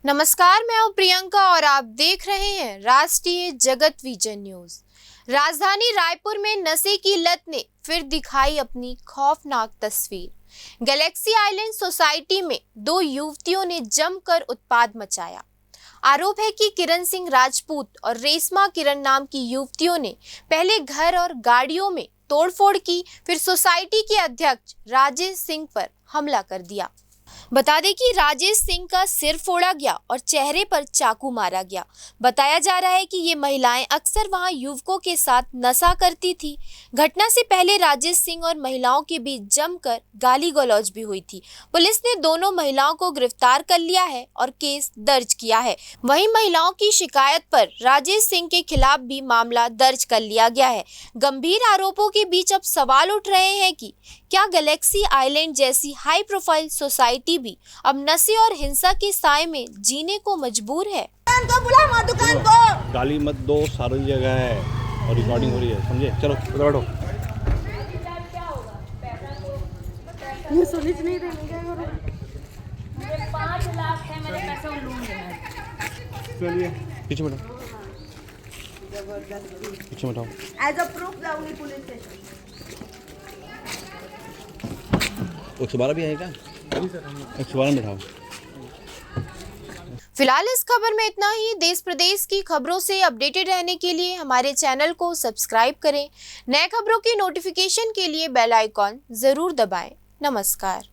नमस्कार, मैं हूं प्रियंका और आप देख रहे हैं राष्ट्रीय जगत विजन न्यूज। राजधानी रायपुर में नशे की लत ने फिर दिखाई अपनी खौफनाक तस्वीर। गैलेक्सी आइलैंड सोसाइटी में दो युवतियों ने जमकर उत्पात मचाया। आरोप है कि किरण सिंह राजपूत और रेशमा किरण नाम की युवतियों ने पहले घर और गाड़ियों में तोड़फोड़ की, फिर सोसाइटी के अध्यक्ष राजेश सिंह पर हमला कर दिया। बता दें कि राजेश सिंह का सिर फोड़ा गया और चेहरे पर चाकू मारा गया। बताया जा रहा है कि ये महिलाएं अक्सर वहां युवकों के साथ नशा करती थी। घटना से पहले राजेश सिंह और महिलाओं के बीच जमकर गाली गलौज भी हुई थी। पुलिस ने दोनों महिलाओं को गिरफ्तार कर लिया है और केस दर्ज किया है। वहीं महिलाओं की शिकायत पर राजेश सिंह के खिलाफ भी मामला दर्ज कर लिया गया है। गंभीर आरोपों के बीच अब सवाल उठ रहे हैं कि क्या गैलेक्सी आइलैंड जैसी हाई प्रोफाइल सोसाइटी भी अब नशे और हिंसा के साए में जीने को मजबूर है। दुकान को बुला मत, दुकान को गाली मत दो, सारी जगह है और रिकॉर्डिंग हो रही है, समझे? चलो उधर बैठो। ये सुनिच नहीं रहे, क्या करूं? मुझे 5 लाख है, मेरे पैसे वो लूंगे। चलिए पीछे बैठो, पीछे बैठो। एज अ प्रूफ जाऊंगी पुलिस स्टेशन। 112 भी है क्या? 112 में बैठाओ। फिलहाल इस खबर में इतना ही। देश प्रदेश की खबरों से अपडेटेड रहने के लिए हमारे चैनल को सब्सक्राइब करें। नए खबरों की नोटिफिकेशन के लिए बेल आइकॉन जरूर दबाएं। नमस्कार।